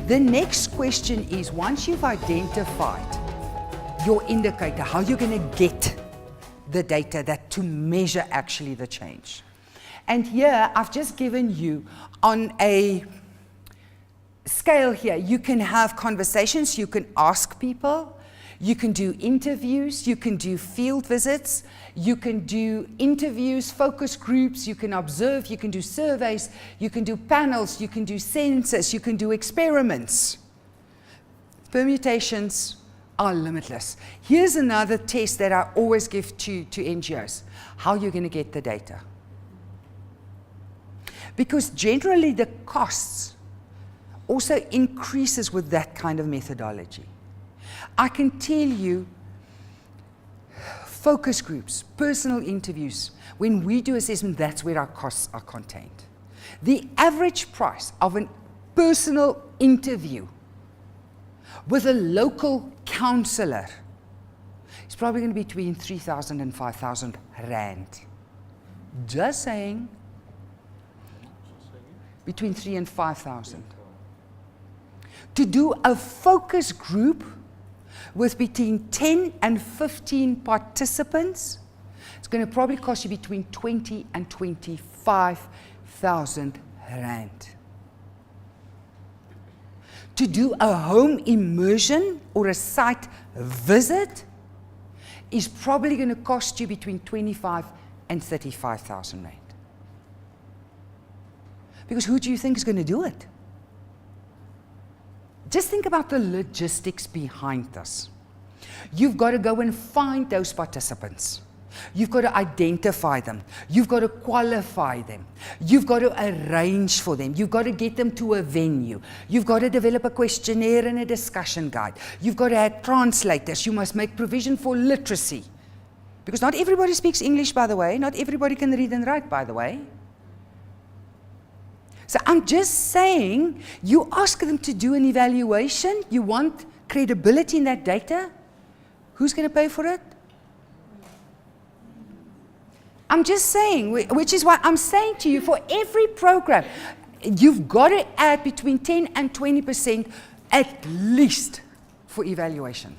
The next question is, once you've identified your indicator, how you're going to get the data that to measure actually the change. And here, I've just given you on a scale here, you can have conversations, you can ask people, you can do interviews, you can do field visits, you can do interviews, focus groups, you can observe, you can do surveys, you can do panels, you can do census, you can do experiments. Permutations are limitless. Here's another test that I always give to NGOs. How you're going to get the data. Because generally the costs also increases with that kind of methodology. I can tell you, focus groups, personal interviews, when we do assessment, that's where our costs are contained. The average price of a personal interview with a local counselor is probably going to be between 3,000 and 5,000 rand. Just saying, between 3 and 5,000. To do a focus group with between 10 and 15 participants, it's going to probably cost you between 20 and 25,000 rand. To do a home immersion or a site visit is probably going to cost you between 25 and 35,000 rand. Because who do you think is going to do it? Just think about the logistics behind this. You've got to go and find those participants. You've got to identify them. You've got to qualify them. You've got to arrange for them. You've got to get them to a venue. You've got to develop a questionnaire and a discussion guide. You've got to have translators. You must make provision for literacy. Because not everybody speaks English, by the way. Not everybody can read and write, by the way. So I'm just saying, you ask them to do an evaluation, you want credibility in that data, who's going to pay for it? I'm just saying, which is why I'm saying to you, for every program, you've got to add between 10 and 20% at least for evaluation.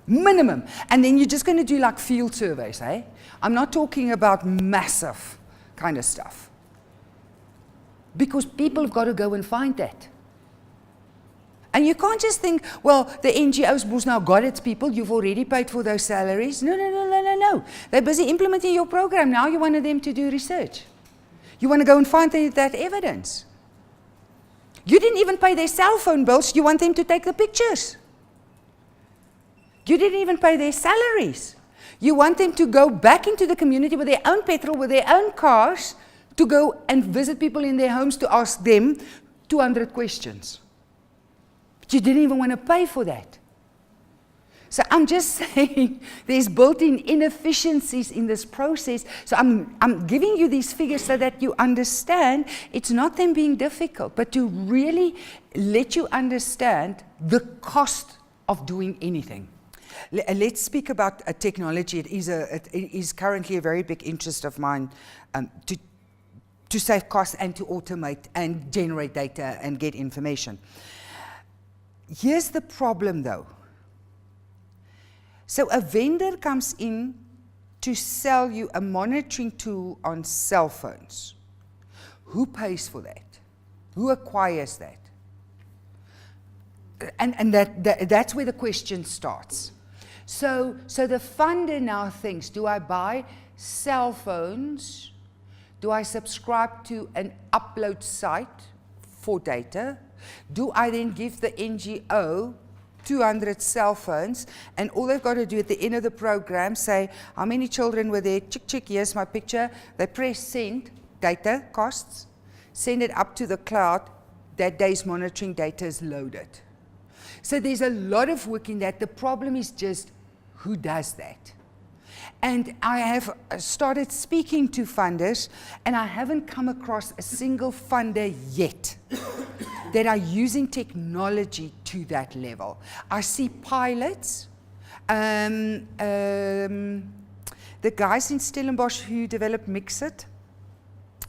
Minimum. And then you're just going to do like field surveys, eh? I'm not talking about massive kind of stuff. Because people have got to go and find that. And you can't just think, well, the NGOs must now got its people, you've already paid for those salaries. No. They're busy implementing your program. Now you want them to do research. You want to go and find that evidence. You didn't even pay their cell phone bills, you want them to take the pictures. You didn't even pay their salaries. You want them to go back into the community with their own petrol, with their own cars, to go and visit people in their homes to ask them 200 questions. But you didn't even want to pay for that. So I'm just saying there's built-in inefficiencies in this process. So I'm giving you these figures so that you understand it's not them being difficult, but to really let you understand the cost of doing anything. Let's speak about technology. It is currently a very big interest of mine to save costs and to automate and generate data and get information. Here's the problem though. So a vendor comes in to sell you a monitoring tool on cell phones. Who pays for that? Who acquires that? And that's where the question starts. So the funder now thinks, do I buy cell phones? Do I subscribe to an upload site for data? Do I then give the NGO 200 cell phones, and all they've got to do at the end of the program say, how many children were there? Chick, here's my picture. They press send, data, costs, send it up to the cloud. That day's monitoring data is loaded. So there's a lot of work in that. The problem is just who does that? And I have started speaking to funders, and I haven't come across a single funder yet that are using technology to that level. I see pilots. The guys in Stellenbosch who developed Mixit,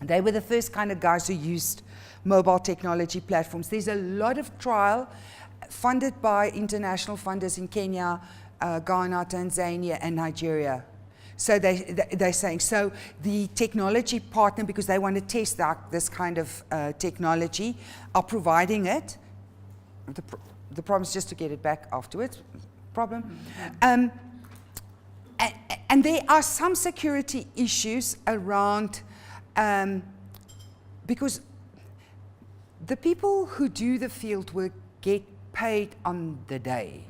They were the first kind of guys who used mobile technology platforms. There's a lot of trial funded by international funders in Kenya, Ghana, Tanzania, and Nigeria. So they're saying, so the technology partner, because they want to test out this kind of technology, are providing it. The problem is just to get it back afterwards. Problem. And there are some security issues around, because the people who do the field work get paid on the day.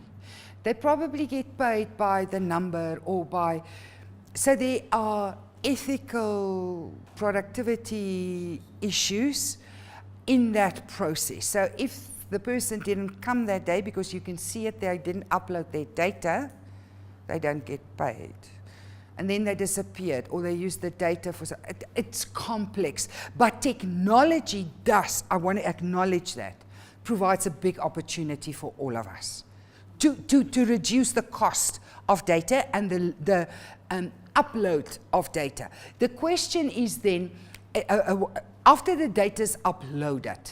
They probably get paid by the number or by, so there are ethical productivity issues in that process. So if the person didn't come that day because you can see it, they didn't upload their data, they don't get paid. And then they disappeared, or they use the data for, it's complex. But technology does, I want to acknowledge that, provides a big opportunity for all of us to reduce the cost of data and the upload of data. The question is then, after the data is uploaded,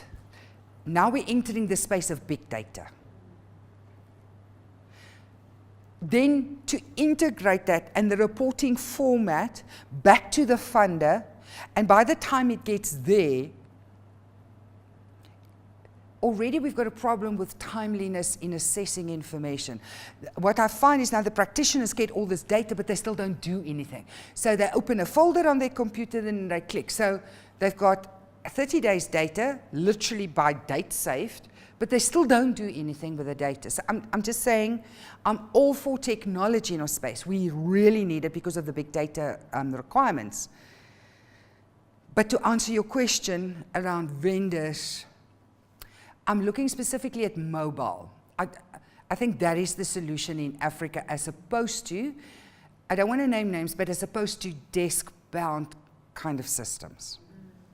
now we're entering the space of big data. Then to integrate that and the reporting format back to the funder, and by the time it gets there, already we've got a problem with timeliness in assessing information. What I find is now the practitioners get all this data, but they still don't do anything. So they open a folder on their computer, then they click. So they've got 30 days data, literally by date saved, but they still don't do anything with the data. So I'm just saying, I'm all for technology in our space. We really need it because of the big data requirements. But to answer your question around vendors, I'm looking specifically at mobile. I think that is the solution in Africa, as opposed to, I don't want to name names, but as opposed to desk-bound kind of systems.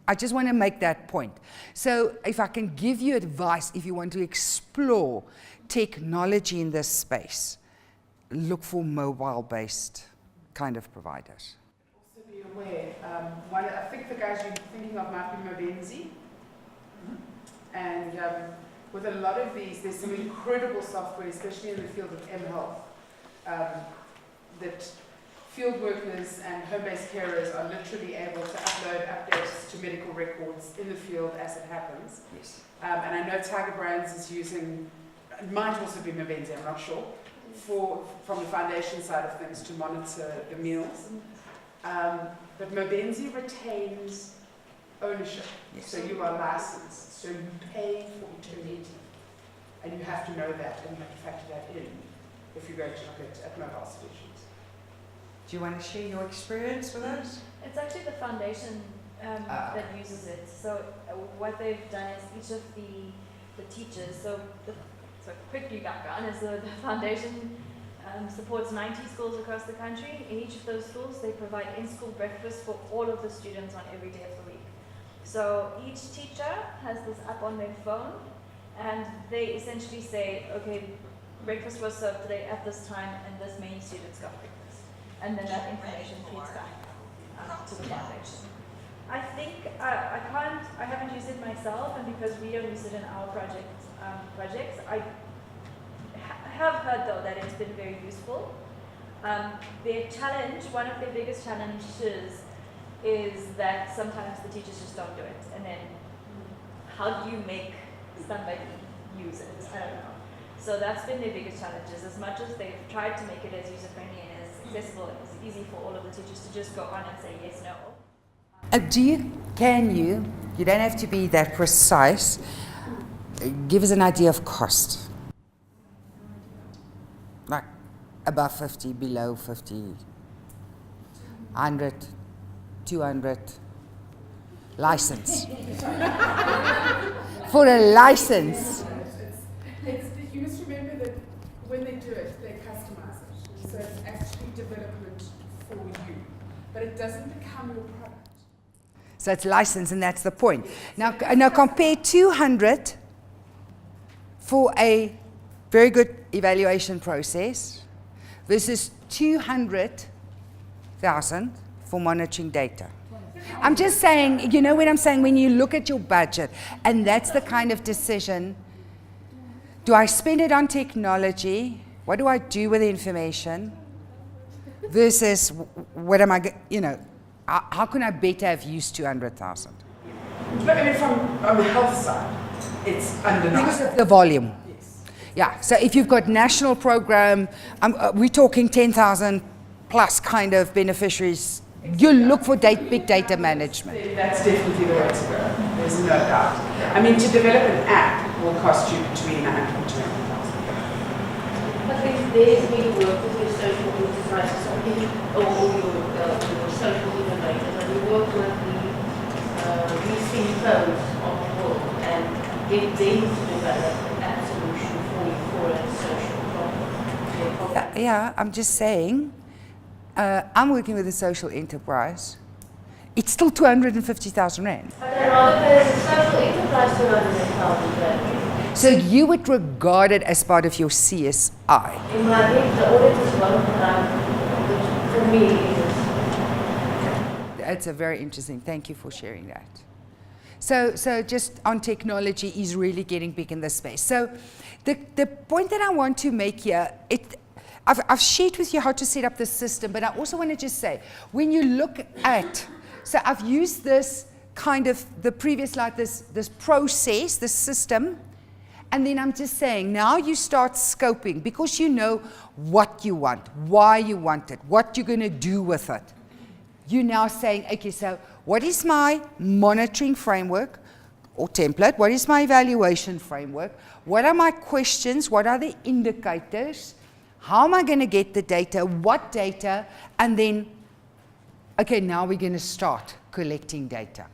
I just want to make that point. So if I can give you advice, if you want to explore technology in this space, look for mobile-based kind of providers. Also be aware, I think the guys you're thinking of might be Mobenzi. And with a lot of these, there's some incredible software, especially in the field of mHealth, that field workers and home-based carers are literally able to upload updates to medical records in the field as it happens. Yes. And I know Tiger Brands is using, it might also be Mobenzi, I'm not sure, from the foundation side of things to monitor the meals. But Mobenzi retains ownership, yes. So you are licensed, so you pay for eternity. And you have to know that, and you have to factor that in if you're going to look at mobile solutions. Do you want to share your experience with us? It's actually the foundation that uses it. So what they've done is each of the teachers, so quickly background is the foundation supports 90 schools across the country. In each of those schools, they provide in-school breakfast for all of the students on every day of the week. So each teacher has this app on their phone, and they essentially say, okay, breakfast was served today at this time, and this many students got breakfast. And then that information feeds back to the foundation. I think I haven't used it myself, and because we don't use it in our projects, I have heard though that it's been very useful. Their challenge, one of their biggest challenges, is that sometimes the teachers just don't do it, and then how do you make somebody use it? I don't know. So that's been their biggest challenges. As much as they've tried to make it as user-friendly and as accessible and as easy for all of the teachers to just go on and say yes, no. You don't have to be that precise, give us an idea of cost. Like above 50, below 50, 100, 200, license. For a license. You must remember that when they do it, they customize it. So it's actually development for you. But it doesn't become your product. So it's licensed, and that's the point. Now compare 200 for a very good evaluation process versus 200,000 for monitoring data. I'm just saying, you know what I'm saying, when you look at your budget, and that's the kind of decision, do I spend it on technology? What do I do with the information? Versus what am I, you know, how can I better have used 200,000? But I mean, on the health side, it's undeniable. Because of the volume. Yes. Yeah, so if you've got national program, we're talking 10,000 plus kind of beneficiaries. You look for big data management. That's definitely the way to go. There's no doubt. I mean, to develop an app will cost you between 100 and 200,000. But if there's been work with your social enterprises or your social innovators, and you work with the VC firms on the world and get them to develop an app solution for a social problem. Yeah, I'm just saying, I'm working with a social enterprise. It's still 250,000 rand. But I'd rather pay as a social enterprise 200,000 rand. So you would regard it as part of your CSI. In my head, the audit is one which for me is. That's a very interesting. Thank you for sharing that. So just on technology is really getting big in this space. So the point that I want to make here, I've shared with you how to set up the system, but I also want to just say, when you look at, so I've used this kind of, the previous slide, this process, this system, and then I'm just saying, now you start scoping, because you know what you want, why you want it, what you're going to do with it. You're now saying, okay, so what is my monitoring framework or template? What is my evaluation framework? What are my questions? What are the indicators? How am I going to get the data? What data? And then, okay, now we're going to start collecting data.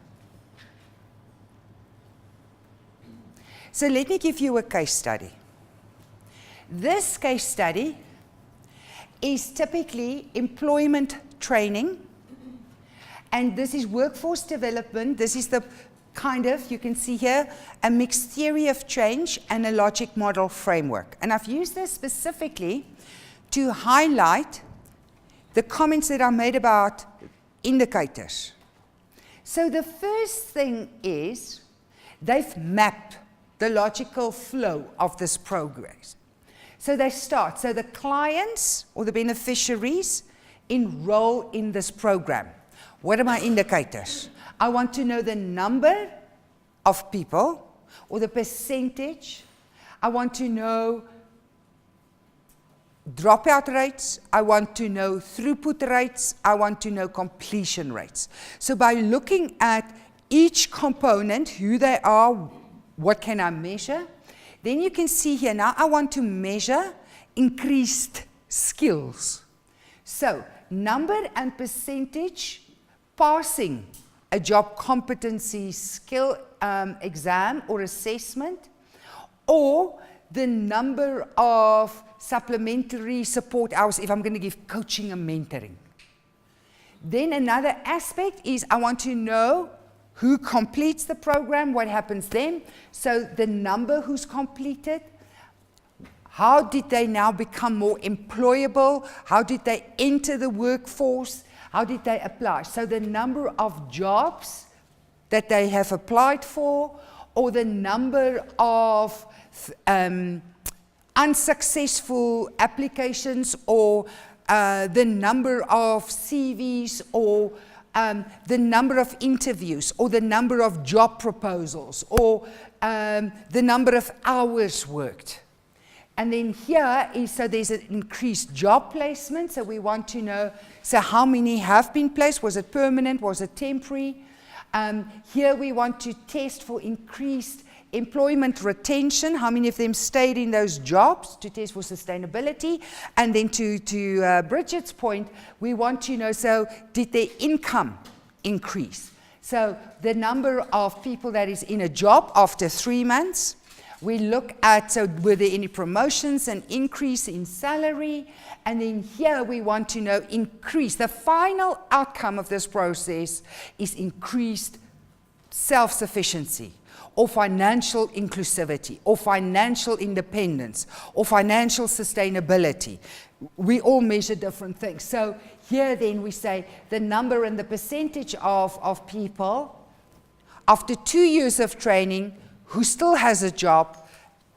So let me give you a case study. This case study is typically employment training, and this is workforce development. This is the kind of, you can see here, a mixed theory of change and a logic model framework. And I've used this specifically to highlight the comments that I made about indicators. So the first thing is they've mapped the logical flow of this progress. So they start, so the clients or the beneficiaries enroll in this program. What are my indicators? I want to know the number of people or the percentage. I want to know dropout rates. I want to know throughput rates. I want to know completion rates. So by looking at each component, who they are, what can I measure? Then you can see here, now I want to measure increased skills. So number and percentage passing a job competency skill exam or assessment, or the number of supplementary support hours if I'm going to give coaching and mentoring. Then another aspect is I want to know who completes the program, what happens then. So the number who's completed, how did they now become more employable, how did they enter the workforce, how did they apply? So the number of jobs that they have applied for, or the number of unsuccessful applications, or the number of CVs, or the number of interviews, or the number of job proposals, or the number of hours worked. And then here is, so there's an increased job placement, so we want to know, so how many have been placed? Was it permanent? Was it temporary? Here we want to test for increased employment retention, how many of them stayed in those jobs, to test for sustainability. And then to Bridget's point, we want to know, so did their income increase? So the number of people that is in a job after 3 months. We look at, so were there any promotions and increase in salary? And then here we want to know increase. The final outcome of this process is increased self-sufficiency, or financial inclusivity, or financial independence, or financial sustainability. We all measure different things. So here then we say the number and the percentage of people after 2 years of training who still has a job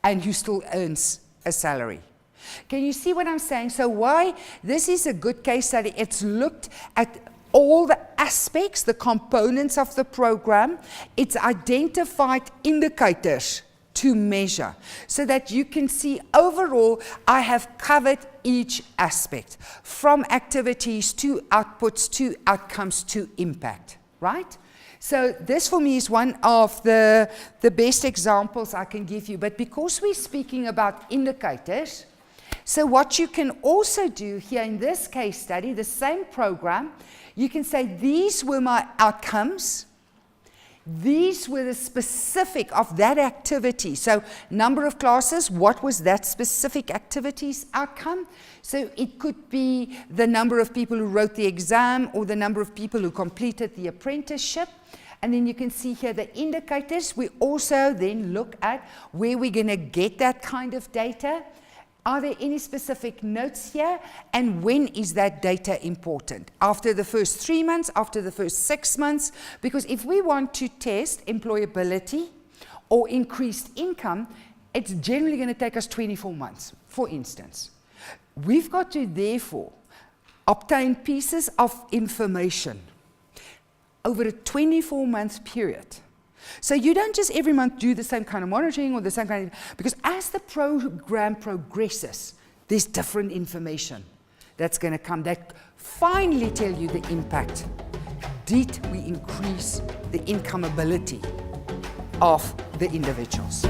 and who still earns a salary. Can you see what I'm saying? So why this is a good case study? It's looked at all the aspects, the components of the program. It's identified indicators to measure so that you can see overall I have covered each aspect, from activities to outputs to outcomes to impact, right? So this for me is one of the best examples I can give you. But because we're speaking about indicators, so what you can also do here in this case study, the same program, you can say these were my outcomes. These were the specific of that activity. So number of classes, what was that specific activity's outcome? So it could be the number of people who wrote the exam or the number of people who completed the apprenticeship. And then you can see here the indicators. We also then look at where we're going to get that kind of data. Are there any specific notes here? And when is that data important? After the first 3 months, after the first 6 months? Because if we want to test employability or increased income, it's generally going to take us 24 months, for instance. We've got to therefore obtain pieces of information over a 24-month period. So you don't just every month do the same kind of monitoring or the same kind of, because as the program progresses, there's different information that's going to come that finally tell you the impact. Did we increase the income ability of the individuals?